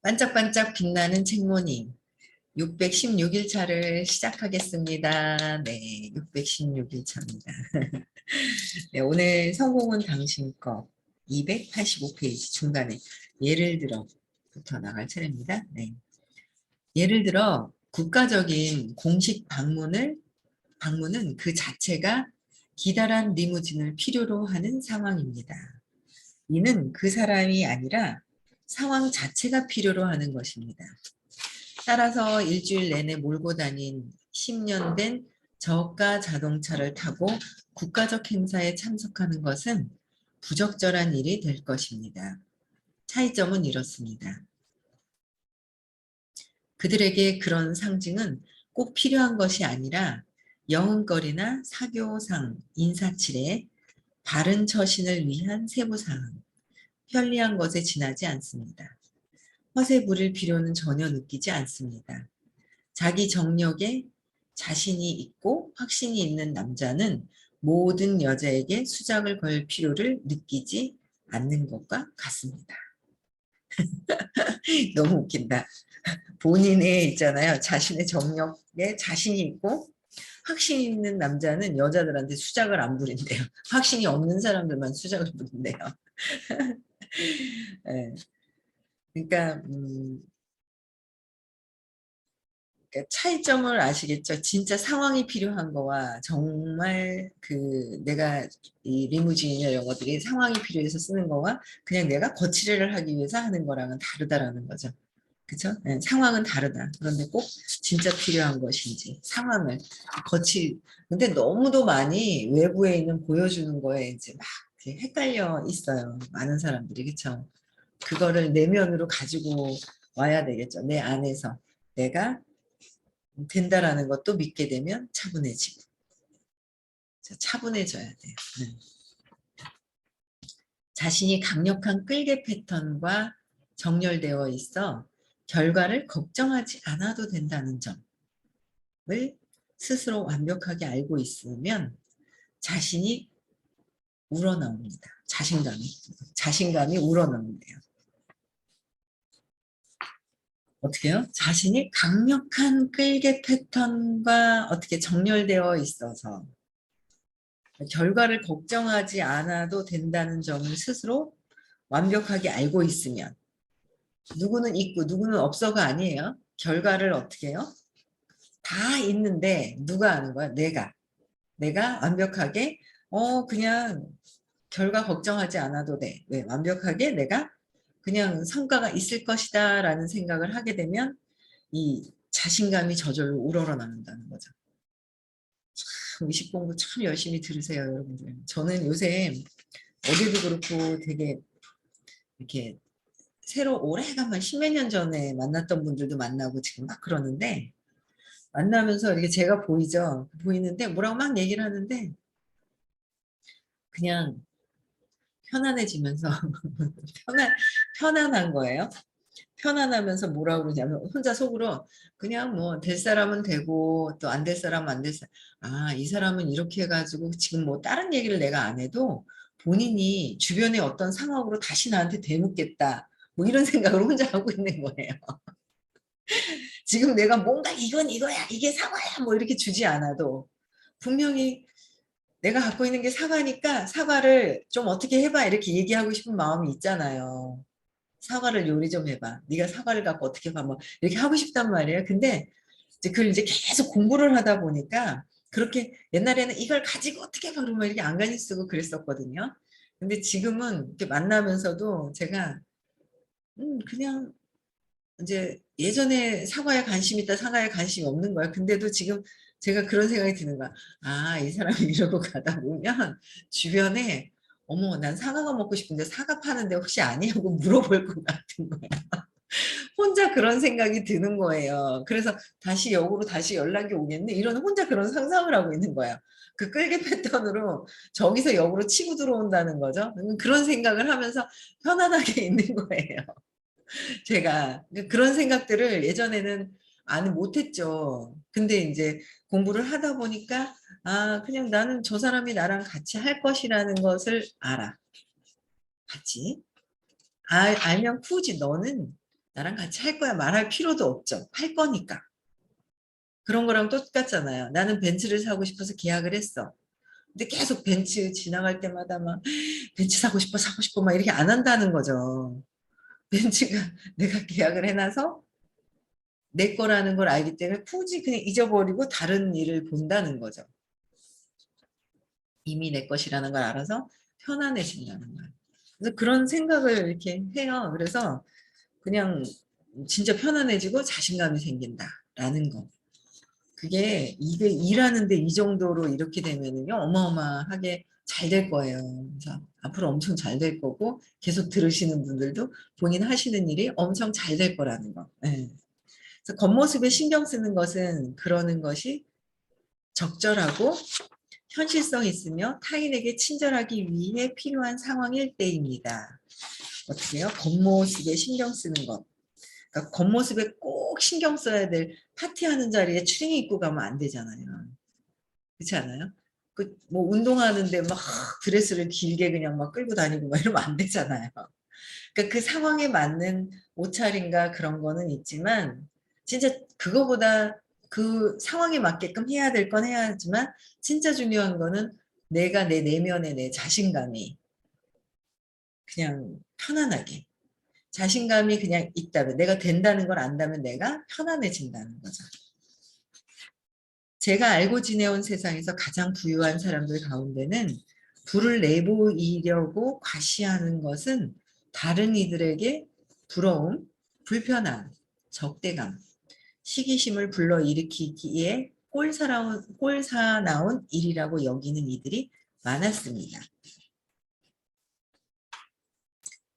반짝반짝 빛나는 책모닝 616일 차를 시작하겠습니다. 네, 616일 차입니다. 네, 오늘 성공은 당신 것 285페이지 중간에 예를 들어부터 나갈 차례입니다. 네. 예를 들어 국가적인 공식 방문은 그 자체가 기다란 리무진을 필요로 하는 상황입니다. 이는 그 사람이 아니라 상황 자체가 필요로 하는 것입니다. 따라서 일주일 내내 몰고 다닌 10년 된 저가 자동차를 타고 국가적 행사에 참석하는 것은 부적절한 일이 될 것입니다. 차이점은 이렇습니다. 그들에게 그런 상징은 꼭 필요한 것이 아니라 여흥거리나 사교상, 인사치레, 바른 처신을 위한 세부사항, 편리한 것에 지나지 않습니다. 허세 부릴 필요는 전혀 느끼지 않습니다. 자기 정력에 자신이 있고 확신이 있는 남자는 모든 여자에게 수작을 걸 필요를 느끼지 않는 것과 같습니다. 너무 웃긴다. 본인의 있잖아요. 자신의 정력에 자신이 있고 확신이 있는 남자는 여자들한테 수작을 안 부린대요. 확신이 없는 사람들만 수작을 부린대요. 네. 그러니까 그러니까 차이점을 아시겠죠? 진짜 상황이 필요한 거와 정말 그 내가 이 리무진이나 이런 것들이 상황이 필요해서 쓰는 거와 그냥 내가 거치레를 하기 위해서 하는 거랑은 다르다라는 거죠. 그쵸? 네, 상황은 다르다. 그런데 꼭 진짜 필요한 것인지 상황을 근데 너무도 많이 외부에 있는 보여주는 거에 이제 막 헷갈려 있어요. 많은 사람들이. 그쵸? 그거를 내면으로 가지고 와야 되겠죠. 내 안에서 내가 된다라는 것도 믿게 되면 차분해지고 차분해져야 돼요. 자신이 강력한 끌개 패턴과 정렬되어 있어 결과를 걱정하지 않아도 된다는 점을 스스로 완벽하게 알고 있으면 자신이 우러나옵니다. 자신감이 우러나온대요. 어떻게 해요? 자신이 강력한 끌개 패턴과 어떻게 정렬되어 있어서 결과를 걱정하지 않아도 된다는 점을 스스로 완벽하게 알고 있으면 누구는 있고 누구는 없어가 아니에요. 결과를 어떻게 해요? 다 있는데 누가 아는 거야? 내가 완벽하게 그냥 결과 걱정하지 않아도 돼. 왜? 완벽하게 내가 그냥 성과가 있을 것이다 라는 생각을 하게 되면 이 자신감이 저절로 우러러나는다는 거죠. 의식 공부 참 열심히 들으세요, 여러분들. 저는 요새 어디도 그렇고 되게 이렇게 새로 오래간만 십몇 년 전에 만났던 분들도 만나고 지금 막 그러는데 만나면서 이렇게 제가 보이죠? 보이는데 뭐라고 막 얘기를 하는데 그냥 편안해지면서 편안한 거예요. 편안하면서 뭐라고 그러냐면 혼자 속으로 그냥 뭐 될 사람은 되고 또 안 될 사람은 안 될 사람 이 사람은 이렇게 해가지고 지금 뭐 다른 얘기를 내가 안 해도 본인이 주변의 어떤 상황으로 다시 나한테 되묻겠다 뭐 이런 생각을 혼자 하고 있는 거예요. 지금 내가 뭔가 이건 이거야 이게 사과야 뭐 이렇게 주지 않아도 분명히 내가 갖고 있는 게 사과니까 사과를 좀 어떻게 해봐 이렇게 얘기하고 싶은 마음이 있잖아요. 사과를 요리 좀 해봐. 네가 사과를 갖고 어떻게 봐. 뭐 이렇게 하고 싶단 말이에요. 근데 이제 그걸 이제 계속 공부를 하다 보니까 그렇게 옛날에는 이걸 가지고 어떻게 봐 그러면 이렇게 안간힘 쓰고 그랬었거든요. 근데 지금은 이렇게 만나면서도 제가 그냥 이제 예전에 사과에 관심 있다 사과에 관심이 없는 거야. 근데도 지금 제가 그런 생각이 드는 거야. 이 사람이 이러고 가다 보면 주변에 어머 난 사과가 먹고 싶은데 사과 파는데 혹시 아니냐고 물어볼 것 같은 거야. 혼자 그런 생각이 드는 거예요. 그래서 다시 역으로 다시 연락이 오겠네. 이런 혼자 그런 상상을 하고 있는 거야. 그 끌기 패턴으로 저기서 역으로 치고 들어온다는 거죠. 그런 생각을 하면서 편안하게 있는 거예요. 제가 그런 생각들을 예전에는 안 못했죠. 근데 이제 공부를 하다 보니까 그냥 나는 저 사람이 나랑 같이 할 것이라는 것을 알아. 같이. 알면 굳이 너는 나랑 같이 할 거야. 말할 필요도 없죠. 할 거니까. 그런 거랑 똑같잖아요. 나는 벤츠를 사고 싶어서 계약을 했어. 근데 계속 벤츠 지나갈 때마다 막 벤츠 사고 싶어 막 이렇게 안 한다는 거죠. 벤츠가 내가 계약을 해놔서 내 거라는 걸 알기 때문에 굳이 그냥 잊어버리고 다른 일을 본다는 거죠. 이미 내 것이라는 걸 알아서 편안해진다는 거예요. 그래서 그런 생각을 이렇게 해요. 그래서 그냥 진짜 편안해지고 자신감이 생긴다라는 거. 그게 이게 일하는데 이 정도로 이렇게 되면은요 어마어마하게 잘 될 거예요. 그래서 앞으로 엄청 잘 될 거고 계속 들으시는 분들도 본인 하시는 일이 엄청 잘 될 거라는 거. 예. 그래서 겉모습에 신경 쓰는 것은 그러는 것이 적절하고 현실성 있으며 타인에게 친절하기 위해 필요한 상황일 때입니다. 어떻게 해요? 겉모습에 신경 쓰는 것. 그러니까 겉모습에 꼭 신경 써야 될 파티하는 자리에 추리닝 입고 가면 안 되잖아요. 그렇지 않아요? 그 뭐 운동하는데 막 드레스를 길게 그냥 막 끌고 다니고 막 이러면 안 되잖아요. 그러니까 그 상황에 맞는 옷차림과 그런 거는 있지만 진짜 그거보다 그 상황에 맞게끔 해야 될 건 해야 하지만 진짜 중요한 거는 내가 내 내면의 내 자신감이 그냥 편안하게 자신감이 그냥 있다면 내가 된다는 걸 안다면 내가 편안해진다는 거죠. 제가 알고 지내온 세상에서 가장 부유한 사람들 가운데는 부를 내보이려고 과시하는 것은 다른 이들에게 부러움, 불편함, 적대감, 시기심을 불러일으키기에 꼴사나운 일이라고 여기는 이들이 많았습니다.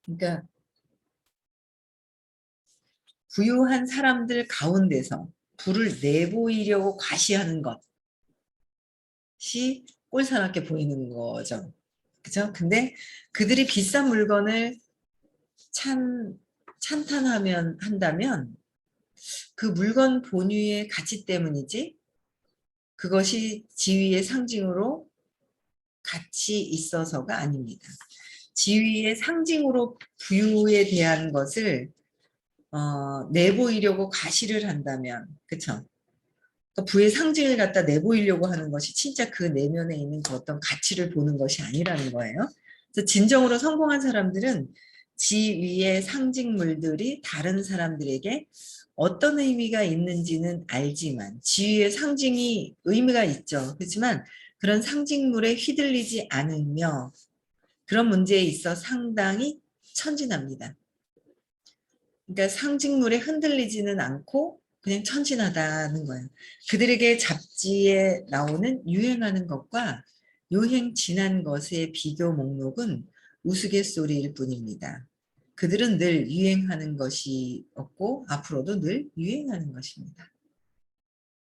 그러니까 부유한 사람들 가운데서 부를 내보이려고 과시하는 것이 꼴사납게 보이는 거죠. 그죠? 근데 그들이 비싼 물건을 찬탄하면 한다면 그 물건 본위의 가치 때문이지 그것이 지위의 상징으로 가치 있어서가 아닙니다. 지위의 상징으로 부유에 대한 것을 내보이려고 과시를 한다면 그쵸? 그러니까 부의 상징을 갖다 내보이려고 하는 것이 진짜 그 내면에 있는 그 어떤 가치를 보는 것이 아니라는 거예요. 그래서 진정으로 성공한 사람들은 지위의 상징물들이 다른 사람들에게 어떤 의미가 있는지는 알지만 지위의 상징이 의미가 있죠. 그렇지만 그런 상징물에 휘둘리지 않으며 그런 문제에 있어 상당히 천진합니다. 그러니까 상징물에 흔들리지는 않고 그냥 천진하다는 거예요. 그들에게 잡지에 나오는 유행하는 것과 유행 지난 것의 비교 목록은 우스갯소리일 뿐입니다. 그들은 늘 유행하는 것이었고 앞으로도 늘 유행하는 것입니다.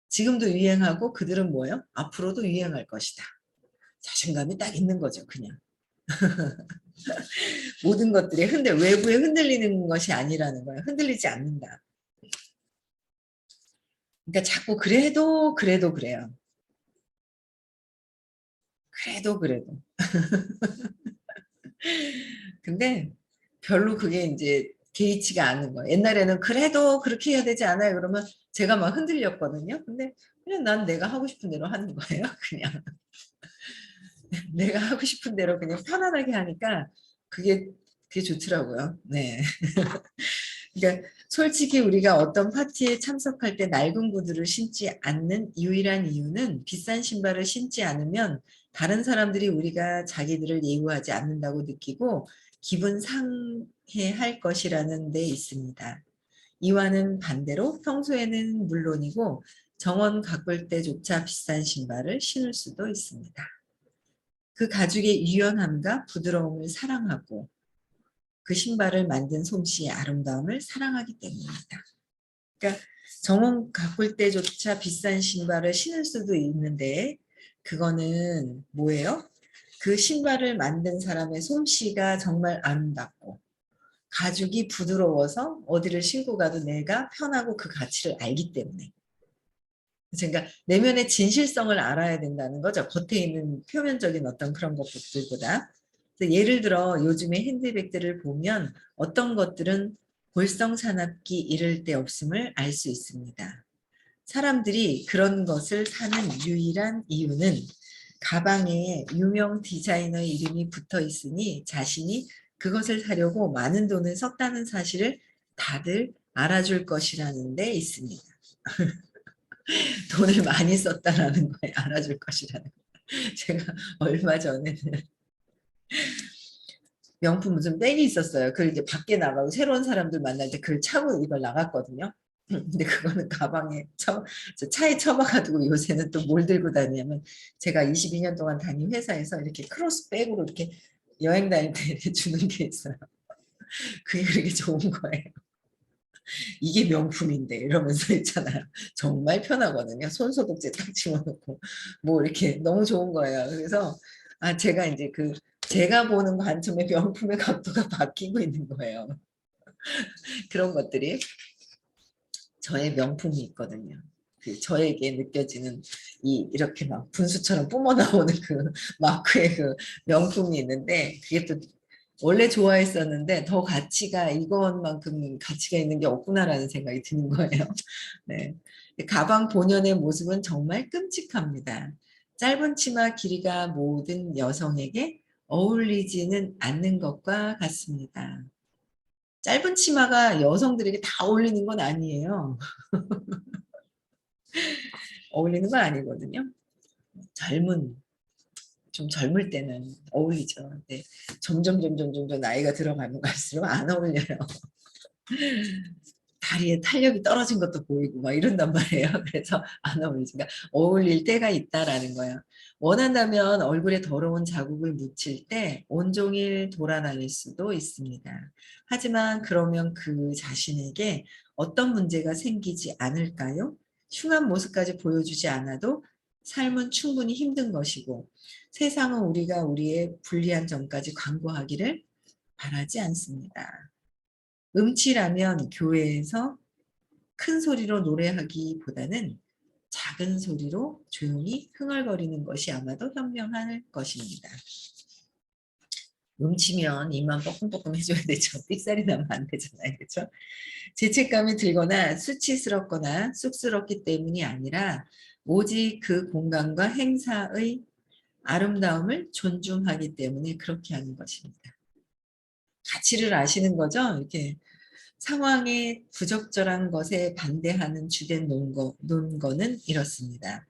지금도 유행하고 그들은 뭐예요? 앞으로도 유행할 것이다. 자신감이 딱 있는 거죠, 그냥. 모든 것들이 외부에 흔들리는 것이 아니라는 거예요. 흔들리지 않는다. 그러니까 자꾸 그래도 그래요. 그래도. 근데 별로 그게 이제 개의치가 않은 거예요. 옛날에는 그래도 그렇게 해야 되지 않아요? 그러면 제가 막 흔들렸거든요. 근데 그냥 난 내가 하고 싶은 대로 하는 거예요. 그냥 내가 하고 싶은 대로 그냥 편안하게 하니까 그게 그게 좋더라고요. 네. 그러니까 솔직히 우리가 어떤 파티에 참석할 때 낡은 구두를 신지 않는 유일한 이유는 비싼 신발을 신지 않으면 다른 사람들이 우리가 자기들을 예우하지 않는다고 느끼고 기분 상해할 것이라는 데 있습니다. 이와는 반대로 평소에는 물론이고 정원 가꿀 때조차 비싼 신발을 신을 수도 있습니다. 그 가죽의 유연함과 부드러움을 사랑하고 그 신발을 만든 솜씨의 아름다움을 사랑하기 때문입니다. 그러니까 정원 가꿀 때조차 비싼 신발을 신을 수도 있는데 그거는 뭐예요? 그 신발을 만든 사람의 솜씨가 정말 아름답고 가죽이 부드러워서 어디를 신고 가도 내가 편하고 그 가치를 알기 때문에. 그러니까 내면의 진실성을 알아야 된다는 거죠. 겉에 있는 표면적인 어떤 그런 것들보다. 예를 들어 요즘에 핸드백들을 보면 어떤 것들은 골성산업기 이를 데 없음을 알 수 있습니다. 사람들이 그런 것을 사는 유일한 이유는 가방에 유명 디자이너의 이름이 붙어 있으니 자신이 그것을 사려고 많은 돈을 썼다는 사실을 다들 알아줄 것이라는 데 있습니다. 돈을 많이 썼다라는 거에 알아줄 것이라는 거. 제가 얼마 전에는 명품 무슨 백이 있었어요. 그걸 이제 밖에 나가고 새로운 사람들 만날 때 그걸 차고 이걸 나갔거든요. 근데 그거는 가방에 차에 처박아두고 요새는 또 뭘 들고 다니냐면 제가 22년 동안 다닌 회사에서 이렇게 크로스백으로 이렇게 여행 다닐 때 이렇게 주는 게 있어요. 그게 그렇게 좋은 거예요. 이게 명품인데 이러면서 있잖아요. 정말 편하거든요. 손소독제 딱 집어넣고 뭐 이렇게 너무 좋은 거예요. 그래서 제가 이제 제가 보는 관점의 명품의 각도가 바뀌고 있는 거예요. 그런 것들이 저의 명품이 있거든요. 저에게 느껴지는 이렇게 막 분수처럼 뿜어 나오는 마크의 명품이 있는데 그게 또 원래 좋아했었는데 더 이것만큼 가치가 있는 게 없구나라는 생각이 드는 거예요. 네. 가방 본연의 모습은 정말 끔찍합니다. 짧은 치마 길이가 모든 여성에게 어울리지는 않는 것과 같습니다. 짧은 치마가 여성들에게 다 어울리는 건 아니에요. 어울리는 건 아니거든요. 좀 젊을 때는 어울리죠. 근데 점점 나이가 들어가면 갈수록 안 어울려요. 다리에 탄력이 떨어진 것도 보이고 막 이런단 말이에요. 그래서 안 어울리지. 그러니까 어울릴 때가 있다라는 거예요. 원한다면 얼굴에 더러운 자국을 묻힐 때 온종일 돌아다닐 수도 있습니다. 하지만 그러면 그 자신에게 어떤 문제가 생기지 않을까요? 흉한 모습까지 보여주지 않아도 삶은 충분히 힘든 것이고 세상은 우리가 우리의 불리한 점까지 광고하기를 바라지 않습니다. 음치라면 교회에서 큰 소리로 노래하기보다는 작은 소리로 조용히 흥얼거리는 것이 아마도 현명할 것입니다. 음치면 입만 뻐끔뻐끔 해줘야 되죠. 삑살이 나면 안 되잖아요. 그렇죠? 죄책감이 들거나 수치스럽거나 쑥스럽기 때문이 아니라 오직 그 공간과 행사의 아름다움을 존중하기 때문에 그렇게 하는 것입니다. 가치를 아시는 거죠? 이렇게 상황의 부적절한 것에 반대하는 주된 논거는 이렇습니다.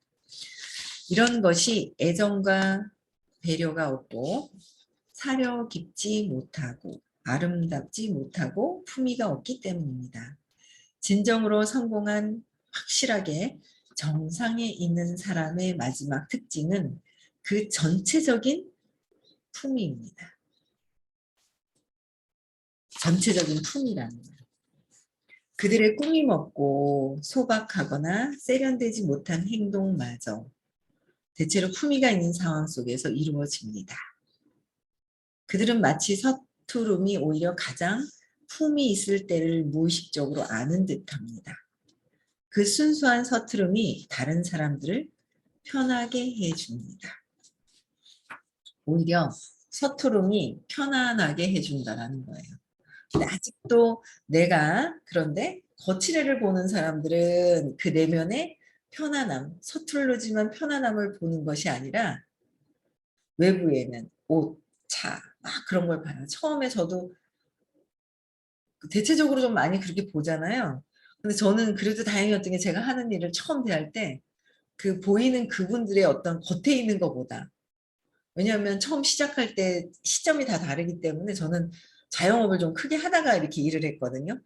이런 것이 애정과 배려가 없고 사려 깊지 못하고 아름답지 못하고 품위가 없기 때문입니다. 진정으로 성공한 확실하게 정상에 있는 사람의 마지막 특징은 그 전체적인 품위입니다. 전체적인 품위라는 거예요. 그들의 꾸밈 없고 소박하거나 세련되지 못한 행동마저 대체로 품위가 있는 상황 속에서 이루어집니다. 그들은 마치 서투름이 오히려 가장 품이 있을 때를 무의식적으로 아는 듯합니다. 그 순수한 서투름이 다른 사람들을 편하게 해줍니다. 오히려 서투름이 편안하게 해준다는 거예요. 근데 아직도 그런데 거칠애를 보는 사람들은 그 내면의 편안함, 서툴르지만 편안함을 보는 것이 아니라 외부에는 옷, 차, 막 그런 걸 봐요. 처음에 저도 대체적으로 좀 많이 그렇게 보잖아요. 근데 저는 그래도 다행이었던 게 제가 하는 일을 처음 대할 때 보이는 그분들의 어떤 겉에 있는 것보다 왜냐하면 처음 시작할 때 시점이 다 다르기 때문에 저는 자영업을 좀 크게 하다가 이렇게 일을 했거든요.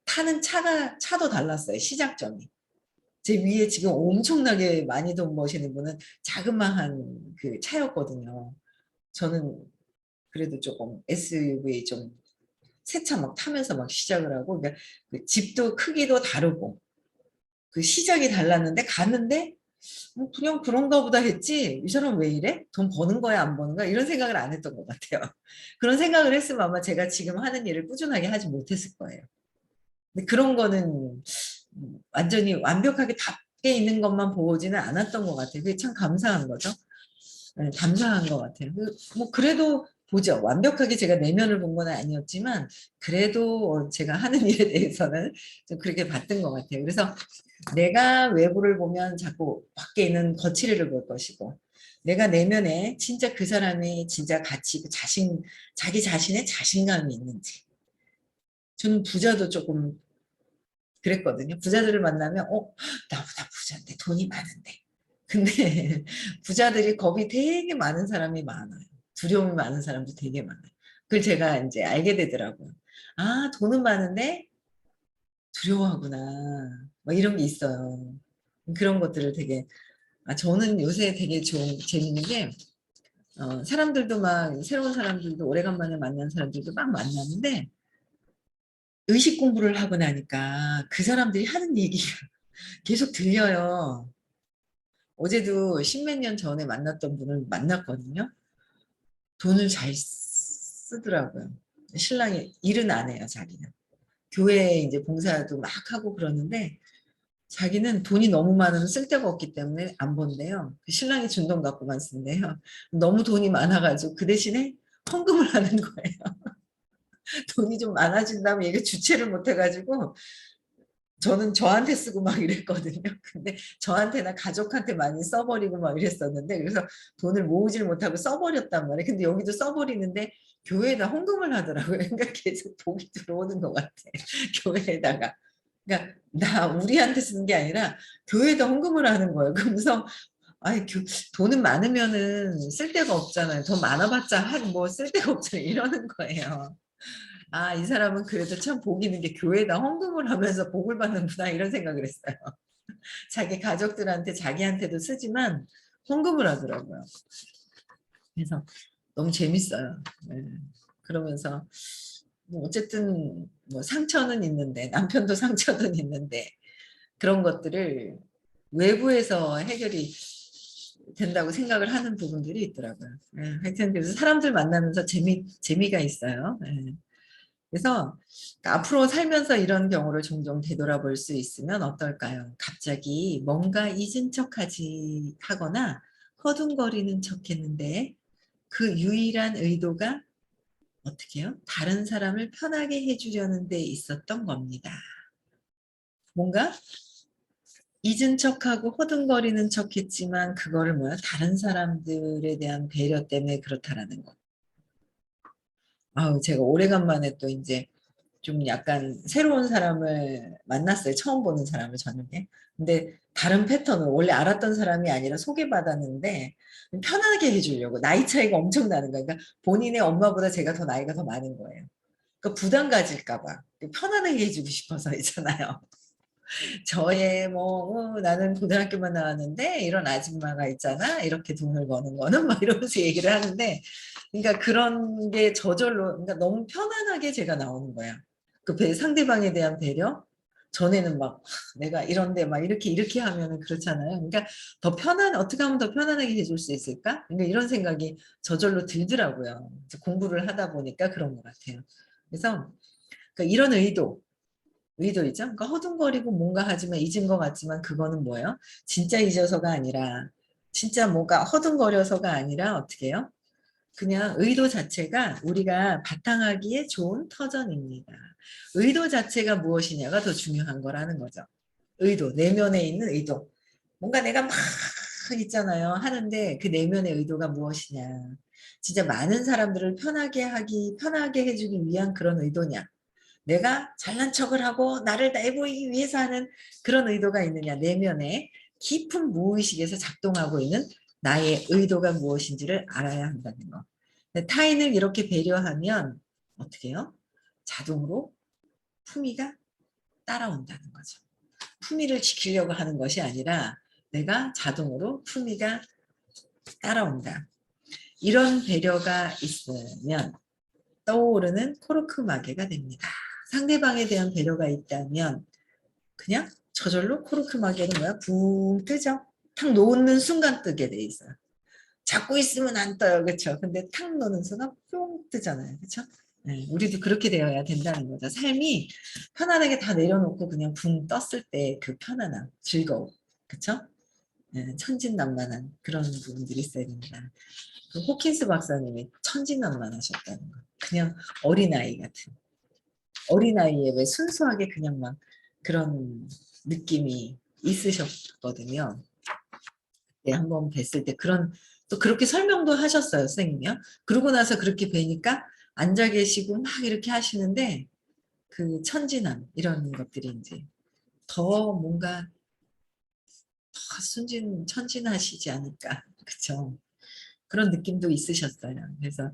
타는 차도 달랐어요. 시작점이. 제 위에 지금 엄청나게 많이 돈 버시는 분은 자그마한 차였거든요. 저는 그래도 조금 SUV 좀 새 차 막 타면서 막 시작을 하고 그러니까 집도 크기도 다르고 시작이 달랐는데 갔는데 그냥 그런가 보다 했지 이 사람 왜 이래? 돈 버는 거야 안 버는 거야? 이런 생각을 안 했던 것 같아요. 그런 생각을 했으면 아마 제가 지금 하는 일을 꾸준하게 하지 못했을 거예요. 근데 그런 거는 완전히 완벽하게 답게 있는 것만 보지는 않았던 것 같아요. 그게 참 감사한 거죠. 네, 감사한 것 같아요. 그래도 보죠. 완벽하게 제가 내면을 본 건 아니었지만 그래도 제가 하는 일에 대해서는 좀 그렇게 봤던 것 같아요. 그래서 내가 외부를 보면 자꾸 밖에 있는 거칠이를 볼 것이고 내가 내면에 진짜 그 사람이 진짜 가치, 자기 자신의 자신감이 있는지. 저는 부자도 조금 그랬거든요. 부자들을 만나면 나보다 부자인데 돈이 많은데. 근데 부자들이 겁이 되게 많은 사람이 많아요. 두려움이 많은 사람도 되게 많아요. 그걸 제가 이제 알게 되더라고요. 아, 돈은 많은데 두려워하구나. 뭐 이런 게 있어요. 그런 것들을 되게 저는 요새 되게 재밌는 게 사람들도 막 새로운 사람들도 오래간만에 만난 사람들도 막 만나는데 의식 공부를 하고 나니까 그 사람들이 하는 얘기가 계속 들려요. 어제도 십몇 년 전에 만났던 분을 만났거든요. 돈을 잘 쓰더라고요. 신랑이 일은 안 해요, 자기는. 교회에 이제 봉사도 막 하고 그러는데 자기는 돈이 너무 많으면 쓸데가 없기 때문에 안 번대요. 그 신랑이 준 돈 갖고만 쓴대요. 너무 돈이 많아가지고 그 대신에 헌금을 하는 거예요. 돈이 좀 많아진다면 얘가 주체를 못해가지고 저는 저한테 쓰고 막 이랬거든요. 근데 저한테나 가족한테 많이 써버리고 막 이랬었는데 그래서 돈을 모으질 못하고 써버렸단 말이에요. 근데 여기도 써버리는데 교회에다 헌금을 하더라고요. 그러니까 계속 복이 들어오는 것 같아. 교회에다가. 그러니까 우리한테 쓰는 게 아니라 교회에다 헌금을 하는 거예요. 그러면서 아이 돈은 많으면은 쓸데가 없잖아요. 더 많아봤자 한 뭐 쓸데가 없잖아요. 이러는 거예요. 아, 이 사람은 그래도 참 복 있는 게 교회에다 헌금을 하면서 복을 받는구나 이런 생각을 했어요. 자기 가족들한테 자기한테도 쓰지만 헌금을 하더라고요. 그래서 너무 재밌어요. 네. 그러면서 뭐 어쨌든 뭐 상처는 있는데 남편도 상처는 있는데 그런 것들을 외부에서 해결이 된다고 생각을 하는 부분들이 있더라고요. 네. 하여튼 그래서 사람들 만나면서 재미가 있어요. 네. 그래서 앞으로 살면서 이런 경우를 종종 되돌아볼 수 있으면 어떨까요? 갑자기 뭔가 잊은 하거나 허둥거리는 척했는데 그 유일한 의도가 어떻게 해요? 다른 사람을 편하게 해주려는 데 있었던 겁니다. 뭔가 잊은 척하고 허둥거리는 척했지만 그거를 다른 사람들에 대한 배려 때문에 그렇다라는 거. 제가 오래간만에 또 이제 좀 약간 새로운 사람을 만났어요. 처음 보는 사람을 저녁에. 근데 다른 패턴을 원래 알았던 사람이 아니라 소개받았는데 편하게 해주려고 나이 차이가 엄청 나는 거예요. 그러니까 본인의 엄마보다 제가 더 나이가 더 많은 거예요. 그러니까 부담 가질까 봐 편안하게 해주고 싶어서 있잖아요. 저의 나는 고등학교만 나왔는데 이런 아줌마가 있잖아. 이렇게 돈을 버는 거는 막 이러면서 얘기를 하는데 그러니까 그런 게 저절로 그러니까 너무 편안하게 제가 나오는 거야. 상대방에 대한 배려. 전에는 막 내가 이런데 막 이렇게 하면은 그렇잖아요. 그러니까 어떻게 하면 더 편안하게 해줄 수 있을까? 그러니까 이런 생각이 저절로 들더라고요. 공부를 하다 보니까 그런 것 같아요. 그래서 그러니까 이런 의도이죠. 그러니까 허둥거리고 뭔가 하지만 잊은 것 같지만 그거는 뭐예요? 진짜 잊어서가 아니라 진짜 뭐가 허둥거려서가 아니라 어떻게 해요? 그냥 의도 자체가 우리가 바탕하기에 좋은 터전입니다. 의도 자체가 무엇이냐가 더 중요한 거라는 거죠. 의도, 내면에 있는 의도. 뭔가 내가 막 있잖아요. 하는데 그 내면의 의도가 무엇이냐. 진짜 많은 사람들을 편하게 해주기 위한 그런 의도냐. 내가 잘난 척을 하고 나를 내보이기 위해서 하는 그런 의도가 있느냐. 내면에 깊은 무의식에서 작동하고 있는 나의 의도가 무엇인지를 알아야 한다는 거. 타인을 이렇게 배려하면 어떻게 해요? 자동으로 품위가 따라온다는 거죠. 품위를 지키려고 하는 것이 아니라 내가 자동으로 품위가 따라온다. 이런 배려가 있으면 떠오르는 코르크 마개가 됩니다. 상대방에 대한 배려가 있다면 그냥 저절로 코르크 마개는 붕 뜨죠. 탁 놓는 순간 뜨게 돼 있어요. 잡고 있으면 안 떠요. 그렇죠? 근데 탁 놓는 순간 뿅 뜨잖아요. 그렇죠? 네, 우리도 그렇게 되어야 된다는 거죠. 삶이 편안하게 다 내려놓고 그냥 붕 떴을 때 그 편안함, 즐거움. 그렇죠? 천진난만한 그런 부분들이 있어야 된다. 그 호킨스 박사님이 천진난만하셨다는 거. 그냥 어린아이 같은. 어린아이에 왜 순수하게 그냥 막 그런 느낌이 있으셨거든요. 네, 한번 뵀을 때 또 그렇게 설명도 하셨어요, 선생님이요. 그러고 나서 그렇게 뵈니까 앉아 계시고 막 이렇게 하시는데 그 천진함 이런 것들이 이제 더 뭔가 더 천진하시지 않을까. 그쵸. 그런 느낌도 있으셨어요. 그래서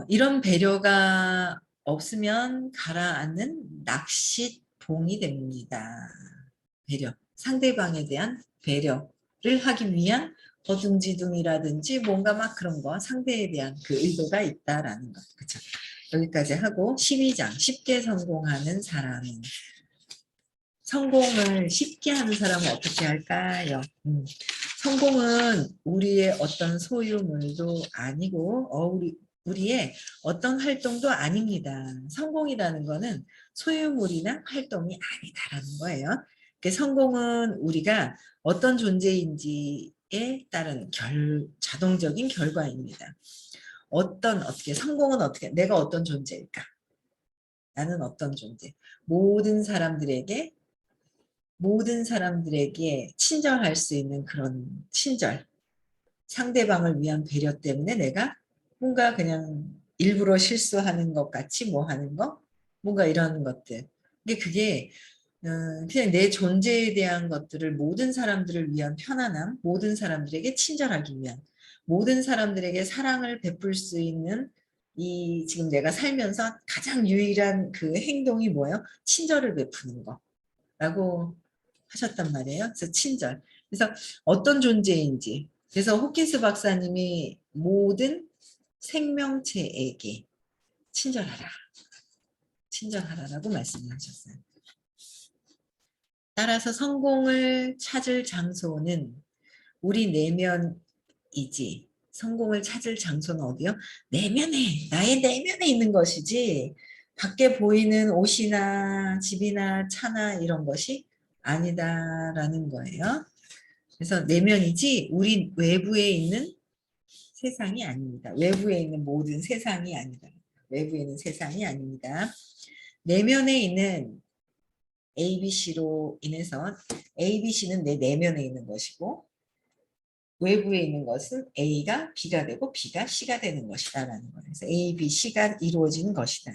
이런 배려가 없으면 가라앉는 낚싯봉이 됩니다. 배려. 상대방에 대한 배려를 하기 위한 거둥지둥이라든지 뭔가 막 그런 거 상대에 대한 그 의도가 있다라는 것. 그쵸. 여기까지 하고 12장 쉽게 성공하는 사람은 성공을 쉽게 하는 사람은 어떻게 할까요? 성공은 우리의 어떤 소유물도 아니고 우리의 어떤 활동도 아닙니다. 성공이라는 거는 소유물이나 활동이 아니다라는 거예요. 성공은 우리가 어떤 존재인지에 따른 자동적인 결과입니다. 어떻게 성공은 어떻게 내가 어떤 존재일까? 나는 어떤 존재? 모든 사람들에게 친절할 수 있는 그런 친절, 상대방을 위한 배려 때문에 내가 뭔가 그냥 일부러 실수하는 것 같이 뭐 하는 거? 뭔가 이런 것들. 그게 그냥 내 존재에 대한 것들을 모든 사람들을 위한 편안함, 모든 사람들에게 친절하기 위한, 모든 사람들에게 사랑을 베풀 수 있는 이 지금 내가 살면서 가장 유일한 그 행동이 뭐예요? 친절을 베푸는 거라고 하셨단 말이에요. 그래서 친절. 그래서 어떤 존재인지. 그래서 호킨스 박사님이 모든 생명체에게 친절하라. 친절하라라고 말씀을 하셨어요. 따라서 성공을 찾을 장소는 우리 내면이지. 성공을 찾을 장소는 어디요? 내면에, 나의 내면에 있는 것이지. 밖에 보이는 옷이나 집이나 차나 이런 것이 아니다라는 거예요. 그래서 내면이지 우리 외부에 있는 세상이 아닙니다. 외부에 있는 모든 세상이 아니다. 외부에 있는 세상이 아닙니다. 내면에 있는 ABC로 인해서 ABC는 내 내면에 있는 것이고 외부에 있는 것은 A가 B가 되고 B가 C가 되는 것이다 라는 거예요. 그래서 A, B, C가 이루어진 것이다.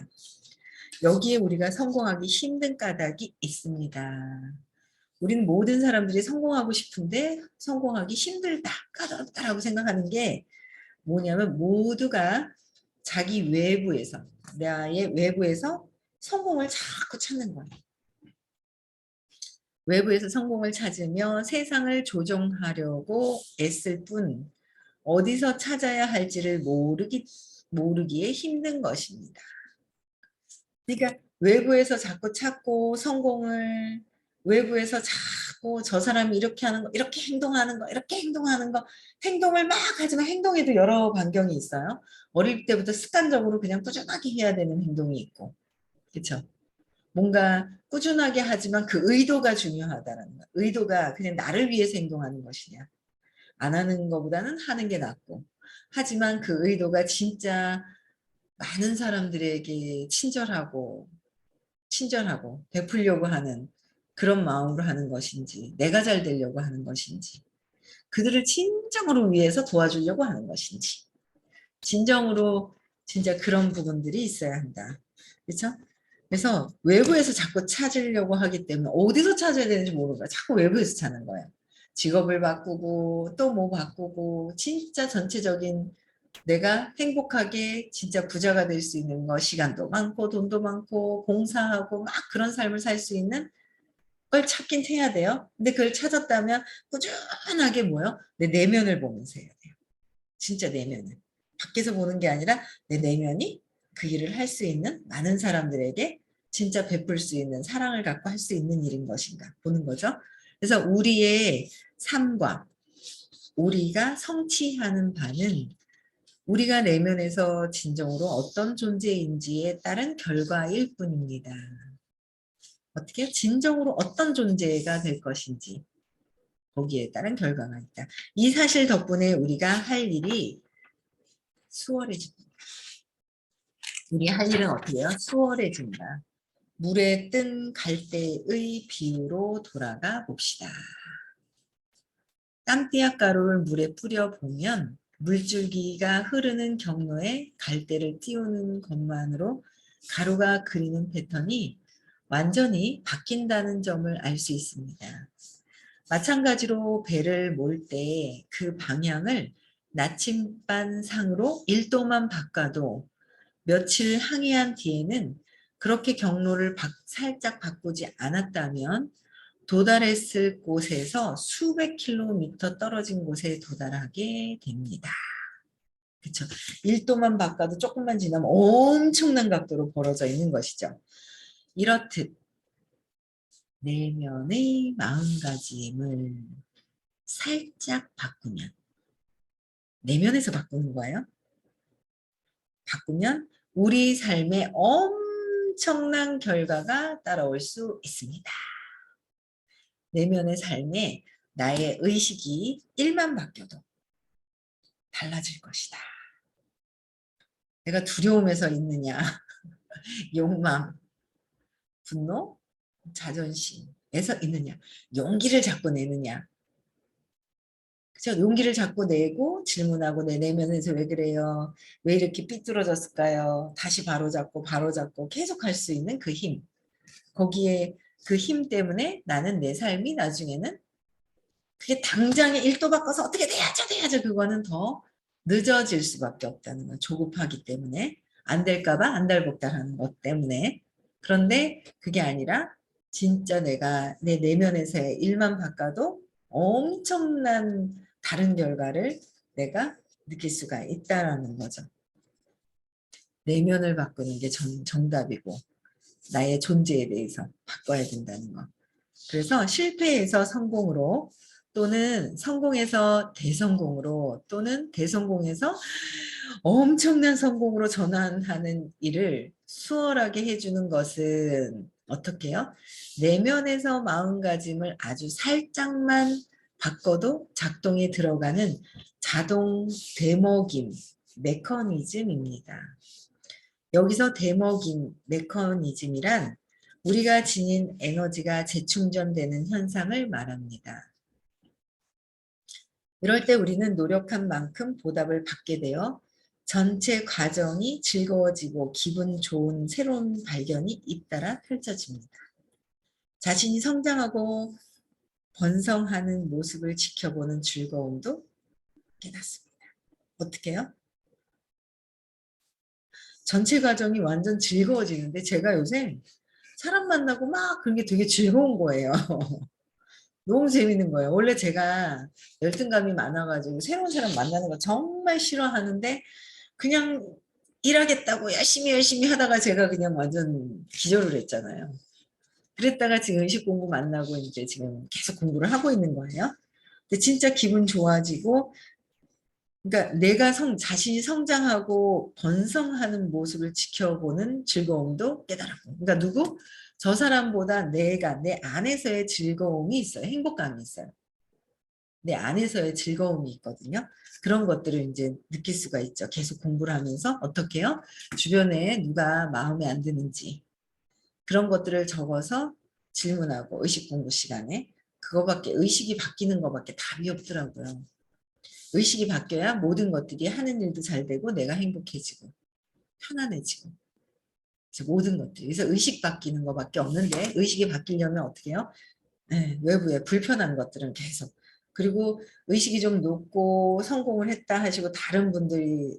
여기에 우리가 성공하기 힘든 까닭이 있습니다. 우리는 모든 사람들이 성공하고 싶은데 성공하기 힘들다, 까다롭다라고 생각하는 게 뭐냐면 모두가 자기 외부에서, 나의 외부에서 성공을 자꾸 찾는 거예요. 외부에서 성공을 찾으며 세상을 조종하려고 애쓸 뿐 어디서 찾아야 할지를 모르기에 힘든 것입니다. 그러니까 외부에서 자꾸 찾고 성공을 외부에서 자꾸 저 사람이 이렇게 하는 거, 이렇게 행동하는 거, 이렇게 행동하는 거, 행동을 막 하지만 행동에도 여러 반경이 있어요. 어릴 때부터 습관적으로 그냥 꾸준하게 해야 되는 행동이 있고, 그렇죠? 뭔가 꾸준하게 하지만 그 의도가 중요하다는 거. 의도가 그냥 나를 위해서 행동하는 것이냐. 안 하는 것보다는 하는 게 낫고. 하지만 그 의도가 진짜 많은 사람들에게 친절하고 베풀려고 하는 그런 마음으로 하는 것인지 내가 잘 되려고 하는 것인지 그들을 진정으로 위해서 도와주려고 하는 것인지 진정으로 진짜 그런 부분들이 있어야 한다. 그렇죠? 그래서 외부에서 자꾸 찾으려고 하기 때문에 어디서 찾아야 되는지 모르는 거야. 자꾸 외부에서 찾는 거야. 직업을 바꾸고 또 뭐 바꾸고 진짜 전체적인 내가 행복하게 진짜 부자가 될 수 있는 거 시간도 많고 돈도 많고 봉사하고 막 그런 삶을 살 수 있는 걸 찾긴 해야 돼요. 근데 그걸 찾았다면 꾸준하게 뭐요? 내 내면을 보면서 해야 돼요. 진짜 내면을. 밖에서 보는 게 아니라 내 내면이 그 일을 할 수 있는 많은 사람들에게 진짜 베풀 수 있는 사랑을 갖고 할 수 있는 일인 것인가 보는 거죠. 그래서 우리의 삶과 우리가 성취하는 바는 우리가 내면에서 진정으로 어떤 존재인지에 따른 결과일 뿐입니다. 어떻게 진정으로 어떤 존재가 될 것인지 거기에 따른 결과가 있다. 이 사실 덕분에 우리가 할 일이 수월해집니다. 우리 할 일은 어떻게 해요? 수월해진다. 물에 뜬 갈대의 비유로 돌아가 봅시다. 땀띠약 가루를 물에 뿌려보면 물줄기가 흐르는 경로에 갈대를 띄우는 것만으로 가루가 그리는 패턴이 완전히 바뀐다는 점을 알 수 있습니다. 마찬가지로 배를 몰 때 그 방향을 나침반상으로 1도만 바꿔도 며칠 항해한 뒤에는 그렇게 경로를 살짝 바꾸지 않았다면 도달했을 곳에서 수백 킬로미터 떨어진 곳에 도달하게 됩니다. 그렇죠? 1도만 바꿔도 조금만 지나면 엄청난 각도로 벌어져 있는 것이죠. 이렇듯 내면의 마음가짐을 살짝 바꾸면, 내면에서 바꾸는 거예요. 바꾸면 우리 삶에 엄청난 결과가 따라올 수 있습니다. 내면의 삶에 나의 의식이 1만 바뀌어도 달라질 것이다. 내가 두려움에서 있느냐, 욕망, 분노, 자존심에서 있느냐, 용기를 자꾸 내느냐. 그렇죠? 용기를 자꾸 내고 질문하고 내 내면에서 왜 그래요? 왜 이렇게 삐뚤어졌을까요? 다시 바로잡고 계속 할 수 있는 그 힘. 거기에 그 힘 때문에 나는 내 삶이 나중에는 그게 당장에 1도 바꿔서 어떻게 돼야죠. 그거는 더 늦어질 수밖에 없다는 거. 조급하기 때문에. 안 될까 봐 안달복달하는 것 때문에. 그런데 그게 아니라 진짜 내가 내 내면에서의 일만 바꿔도 엄청난 다른 결과를 내가 느낄 수가 있다라는 거죠. 내면을 바꾸는 게 정답이고 나의 존재에 대해서 바꿔야 된다는 거. 그래서 실패에서 성공으로 또는 성공에서 대성공으로 또는 대성공에서 엄청난 성공으로 전환하는 일을 수월하게 해주는 것은 어떻게 해요? 내면에서 마음가짐을 아주 살짝만 바꿔도 작동에 들어가는 자동 되먹임 메커니즘입니다. 여기서 되먹임 메커니즘이란 우리가 지닌 에너지가 재충전되는 현상을 말합니다. 이럴 때 우리는 노력한 만큼 보답을 받게 되어 전체 과정이 즐거워지고 기분 좋은 새로운 발견이 잇따라 펼쳐집니다. 자신이 성장하고 번성하는 모습을 지켜보는 즐거움도 깨닫습니다. 어떻게 해요? 전체 과정이 완전 즐거워지는데 제가 요새 사람 만나고 막 그런 게 되게 즐거운 거예요. 너무 재밌는 거예요. 원래 제가 열등감이 많아가지고 새로운 사람 만나는 거 정말 싫어하는데 그냥 일하겠다고 열심히 하다가 제가 그냥 완전 기절을 했잖아요. 그랬다가 지금 의식 공부 만나고 이제 지금 계속 공부를 하고 있는 거예요. 근데 진짜 기분 좋아지고 그러니까 내가 자신이 성장하고 번성하는 모습을 지켜보는 즐거움도 깨달았고. 그러니까 누구? 저 사람보다 내 안에서의 즐거움이 있어요. 행복감이 있어요. 내 안에서의 즐거움이 있거든요. 그런 것들을 이제 느낄 수가 있죠. 계속 공부를 하면서 어떻게 해요? 주변에 누가 마음에 안 드는지 그런 것들을 적어서 질문하고 의식 공부 시간에 그거밖에 의식이 바뀌는 것밖에 답이 없더라고요. 의식이 바뀌어야 모든 것들이 하는 일도 잘 되고 내가 행복해지고 편안해지고 모든 것들이 그래서 의식 바뀌는 것밖에 없는데 의식이 바뀌려면 어떻게 해요? 네, 외부에 불편한 것들은 계속 그리고 의식이 좀 높고 성공을 했다 하시고 다른 분들이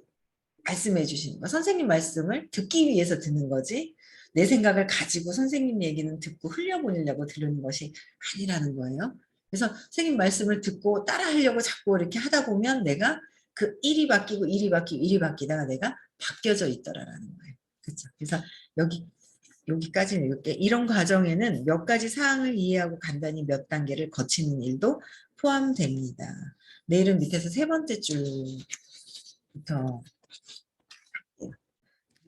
말씀해 주시는 거 선생님 말씀을 듣기 위해서 듣는 거지 내 생각을 가지고 선생님 얘기는 듣고 흘려보내려고 들은 것이 아니라는 거예요. 그래서 선생님 말씀을 듣고 따라하려고 자꾸 이렇게 하다 보면 내가 그 일이 바뀌고 일이 바뀌다가 내가 바뀌어져 있더라라는 거예요. 그렇죠. 그래서 여기까지는 이렇게 이런 과정에는 몇 가지 사항을 이해하고 간단히 몇 단계를 거치는 일도 포함됩니다. 내일은 밑에서 세 번째 줄부터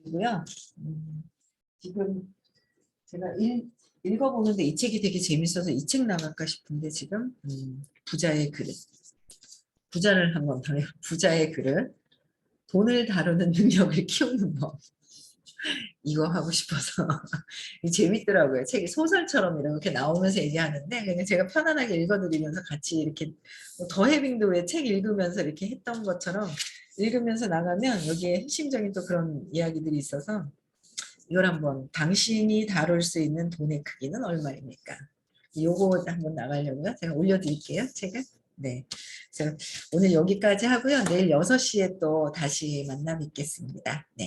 그리고요. 지금 제가 읽어보는데 이 책이 되게 재밌어서 이 책 나갈까 싶은데 지금 부자의 그릇. 부자를 한번 봐요. 부자의 그릇. 돈을 다루는 능력을 키우는 법. 이거 하고 싶어서 재밌더라고요. 책이 소설처럼 이렇게 나오면서 얘기하는데 그냥 제가 편안하게 읽어드리면서 같이 이렇게 뭐 더 해빙도 왜 책 읽으면서 이렇게 했던 것처럼 읽으면서 나가면 여기에 핵심적인 또 그런 이야기들이 있어서 이걸 한번 당신이 다룰 수 있는 돈의 크기는 얼마입니까? 요거 한번 나가려고요. 제가 올려드릴게요. 책을. 네. 그래서 오늘 여기까지 하고요. 내일 6시에 또 다시 만나 뵙겠습니다. 네.